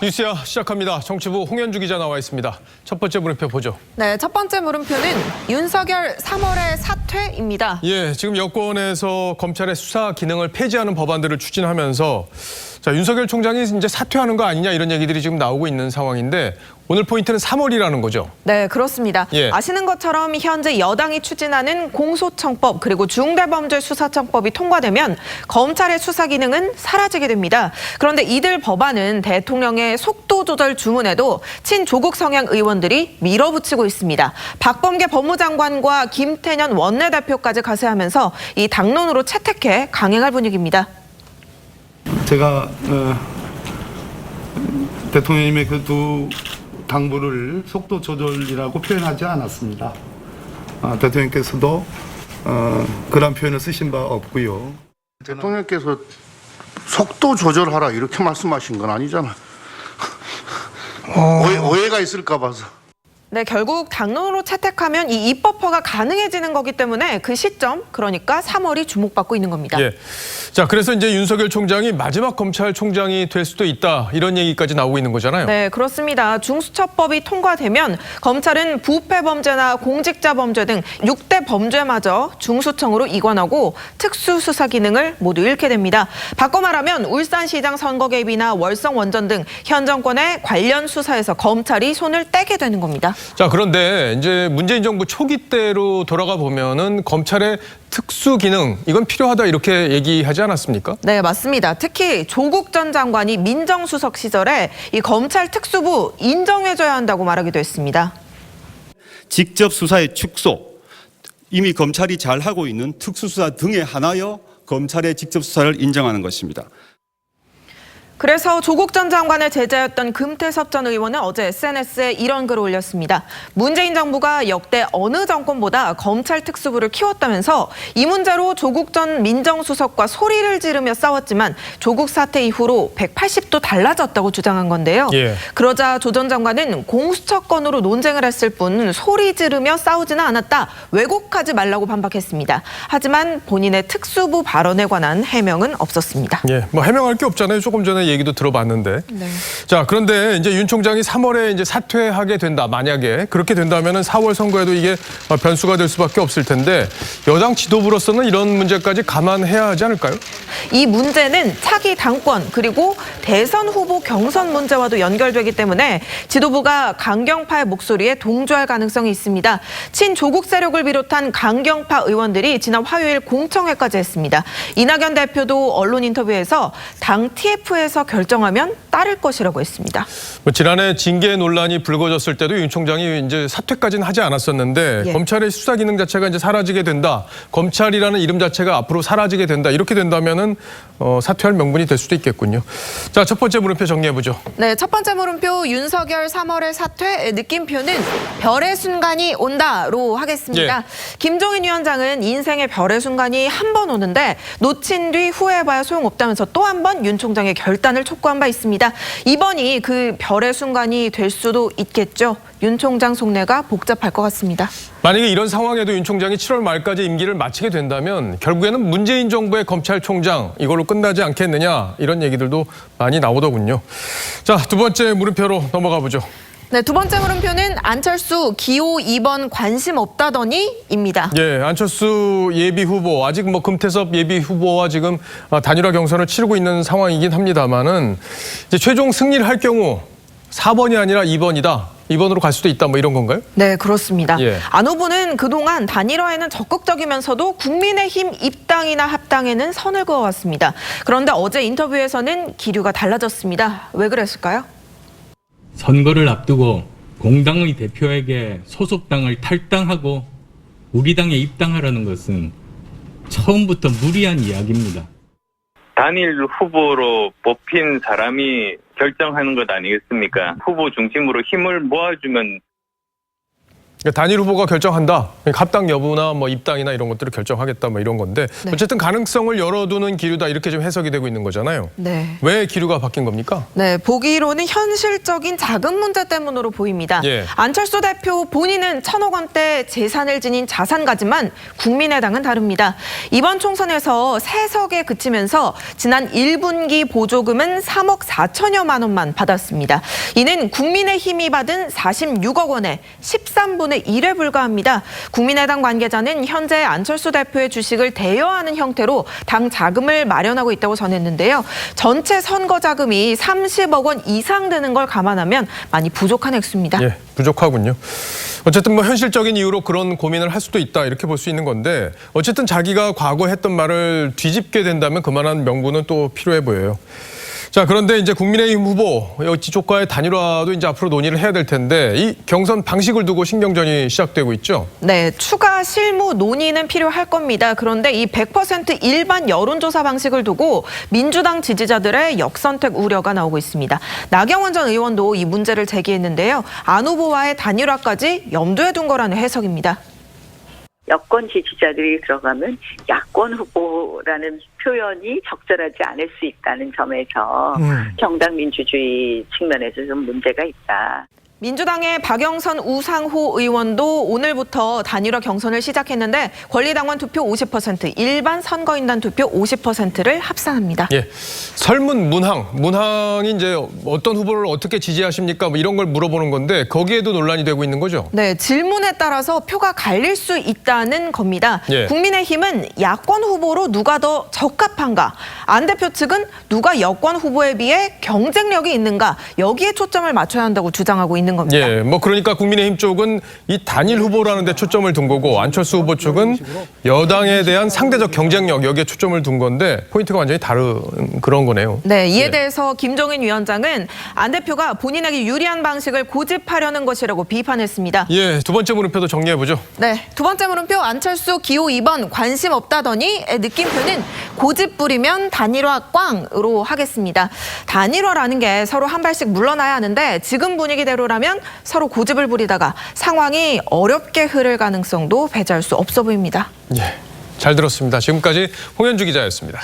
뉴스야 시작합니다. 정치부 홍현주 기자 나와 있습니다. 첫 번째 물음표 보죠. 네, 첫 번째 물음표는 윤석열 3월의 사퇴입니다. 예, 지금 여권에서 검찰의 수사 기능을 폐지하는 법안들을 추진하면서 윤석열 총장이 이제 사퇴하는 거 아니냐 이런 얘기들이 지금 나오고 있는 상황인데 오늘 포인트는 3월이라는 거죠. 네, 그렇습니다. 예. 아시는 것처럼 현재 여당이 추진하는 공소청법 그리고 중대범죄수사청법이 통과되면 검찰의 수사 기능은 사라지게 됩니다. 그런데 이들 법안은 대통령의 속도 조절 주문에도 친조국 성향 의원들이 밀어붙이고 있습니다. 박범계 법무장관과 김태년 원내대표까지 가세하면서 이 당론으로 채택해 강행할 분위기입니다. 제가 대통령님의 그 두 당부를 속도 조절이라고 표현하지 않았습니다. 대통령께서도 그런 표현을 쓰신 바 없고요. 대통령께서 속도 조절하라 이렇게 말씀하신 건 아니잖아. 오해가 있을까 봐서. 네, 결국 당론으로 채택하면 이 입법화가 가능해지는 거기 때문에 그 시점, 그러니까 3월이 주목받고 있는 겁니다. 예. 자, 그래서 이제 윤석열 총장이 마지막 검찰총장이 될 수도 있다 이런 얘기까지 나오고 있는 거잖아요. 네, 그렇습니다. 중수처법이 통과되면 검찰은 부패 범죄나 공직자 범죄 등 6대 범죄마저 중수청으로 이관하고 특수수사 기능을 모두 잃게 됩니다. 바꿔 말하면 울산시장 선거 개입이나 월성 원전 등 현 정권의 관련 수사에서 검찰이 손을 떼게 되는 겁니다. 자, 그런데 이제 문재인 정부 초기 때로 돌아가 보면은 검찰의 특수 기능 이건 필요하다 이렇게 얘기하지 않았습니까? 네, 맞습니다. 특히 조국 전 장관이 민정수석 시절에 이 검찰 특수부 인정해줘야 한다고 말하기도 했습니다. 직접 수사의 축소, 이미 검찰이 잘하고 있는 특수수사 등에 한하여 검찰의 직접 수사를 인정하는 것입니다. 그래서 조국 전 장관의 제자였던 금태섭 전 의원은 어제 SNS에 이런 글을 올렸습니다. 문재인 정부가 역대 어느 정권보다 검찰 특수부를 키웠다면서 이 문제로 조국 전 민정수석과 소리를 지르며 싸웠지만 조국 사태 이후로 180도 달라졌다고 주장한 건데요. 예. 그러자 조 전 장관은 공수처권으로 논쟁을 했을 뿐 소리 지르며 싸우지는 않았다. 왜곡하지 말라고 반박했습니다. 하지만 본인의 특수부 발언에 관한 해명은 없었습니다. 예, 뭐 해명할 게 없잖아요. 조금 전에 얘기도 들어봤는데. 네. 자, 그런데 이제 윤 총장이 3월에 이제 사퇴하게 된다. 만약에 그렇게 된다면은 4월 선거에도 이게 변수가 될 수밖에 없을 텐데 여당 지도부로서는 이런 문제까지 감안해야 하지 않을까요? 이 문제는 차기 당권 그리고 대선 후보 경선 문제와도 연결되기 때문에 지도부가 강경파의 목소리에 동조할 가능성이 있습니다. 친조국 세력을 비롯한 강경파 의원들이 지난 화요일 공청회까지 했습니다. 이낙연 대표도 언론 인터뷰에서 당 TF에서 결정하면 따를 것이라고 했습니다. 지난해 징계 논란이 불거졌을 때도 윤 총장이 이제 사퇴까지는 하지 않았었는데 예. 검찰의 수사 기능 자체가 이제 사라지게 된다. 검찰이라는 이름 자체가 앞으로 사라지게 된다. 이렇게 된다면은 사퇴할 명분이 될 수도 있겠군요. 자, 첫 번째 물음표 정리해 보죠. 네, 첫 번째 물음표 윤석열 3월의 사퇴, 느낌표는 별의 순간이 온다로 하겠습니다. 예. 김종인 위원장은 인생의 별의 순간이 한 번 오는데 놓친 뒤 후회해봐야 소용없다면서 또 한 번 윤 총장의 결단을 촉구한 바 있습니다. 이번이 그 별의 순간이 될 수도 있겠죠. 윤 총장 속내가 복잡할 것 같습니다. 만약에 이런 상황에도 윤 총장이 7월 말까지 임기를 마치게 된다면 결국에는 문재인 정부의 검찰총장 이걸로 끝나지 않겠느냐 이런 얘기들도 많이 나오더군요. 자, 두 번째 물음표로 넘어가 보죠. 네, 두 번째 물음표는 안철수 기호 2번 관심 없다더니입니다. 예, 안철수 예비 후보 아직 뭐 금태섭 예비 후보와 지금 단일화 경선을 치르고 있는 상황이긴 합니다만은 이제 최종 승리를 할 경우 4번이 아니라 2번이다. 2번으로 갈 수도 있다 뭐 이런 건가요? 네, 그렇습니다. 예. 안 후보는 그동안 단일화에는 적극적이면서도 국민의힘 입당이나 합당에는 선을 그어왔습니다. 그런데 어제 인터뷰에서는 기류가 달라졌습니다. 왜 그랬을까요? 선거를 앞두고 공당의 대표에게 소속당을 탈당하고 우리 당에 입당하라는 것은 처음부터 무리한 이야기입니다. 단일 후보로 뽑힌 사람이 결정하는 것 아니겠습니까? 후보 중심으로 힘을 모아주면. 그러니까 단일 후보가 결정한다. 그러니까 합당 여부나 뭐 입당이나 이런 것들을 결정하겠다 뭐 이런 건데 네. 어쨌든 가능성을 열어두는 기류다 이렇게 좀 해석이 되고 있는 거잖아요. 네. 왜 기류가 바뀐 겁니까? 네, 보기로는 현실적인 자금 문제 때문으로 보입니다. 예. 안철수 대표 본인은 1,000억 원대 재산을 지닌 자산가지만 국민의당은 다릅니다. 이번 총선에서 3석에 그치면서 지난 1분기 보조금은 3억 4천여만 원만 받았습니다. 이는 국민의힘이 받은 46억 원의 13분의 1에 불과합니다. 국민의당 관계자는 현재 안철수 대표의 주식을 대여하는 형태로 당 자금을 마련하고 있다고 전했는데요. 전체 선거 자금이 30억 원 이상 되는 걸 감안하면 많이 부족한 액수입니다. 예, 부족하군요. 어쨌든 뭐 현실적인 이유로 그런 고민을 할 수도 있다 이렇게 볼 수 있는 건데 어쨌든 자기가 과거에 했던 말을 뒤집게 된다면 그만한 명분은 또 필요해 보여요. 자, 그런데 이제 국민의힘 후보 지속과의 단일화도 이제 앞으로 논의를 해야 될 텐데 이 경선 방식을 두고 신경전이 시작되고 있죠. 네, 추가 실무 논의는 필요할 겁니다. 그런데 이 100% 일반 여론조사 방식을 두고 민주당 지지자들의 역선택 우려가 나오고 있습니다. 나경원 전 의원도 이 문제를 제기했는데요. 안 후보와의 단일화까지 염두에 둔 거라는 해석입니다. 여권 지지자들이 들어가면 야권 후보라는 표현이 적절하지 않을 수 있다는 점에서 정당 민주주의 측면에서 좀 문제가 있다. 민주당의 박영선 우상호 의원도 오늘부터 단일화 경선을 시작했는데 권리당원 투표 50%, 일반 선거인단 투표 50%를 합산합니다. 예, 설문 문항이 이제 어떤 후보를 어떻게 지지하십니까? 뭐 이런 걸 물어보는 건데 거기에도 논란이 되고 있는 거죠. 네, 질문에 따라서 표가 갈릴 수 있다는 겁니다. 예. 국민의힘은 야권 후보로 누가 더 적합한가, 안 대표 측은 누가 여권 후보에 비해 경쟁력이 있는가 여기에 초점을 맞춰야 한다고 주장하고 있는 겁니다. 예, 뭐 그러니까 국민의힘 쪽은 이 단일 후보라는 데 초점을 둔 거고 안철수 후보 쪽은 여당에 대한 상대적 경쟁력 여기에 초점을 둔 건데 포인트가 완전히 다른 그런 거네요. 네, 이에 예. 대해서 김종인 위원장은 안 대표가 본인에게 유리한 방식을 고집하려는 것이라고 비판했습니다. 예, 두 번째 물음표도 정리해보죠. 네, 두 번째 물음표 안철수 기호 2번 관심 없다더니 느낌표는 고집 부리면 단일화 꽝으로 하겠습니다. 단일화라는 게 서로 한 발씩 물러나야 하는데 지금 분위기대로라면 서로 고집을 부리다가 상황이 어렵게 흐를 가능성도 배제할 수 없어 보입니다. 예, 잘 들었습니다. 지금까지 홍현주 기자였습니다.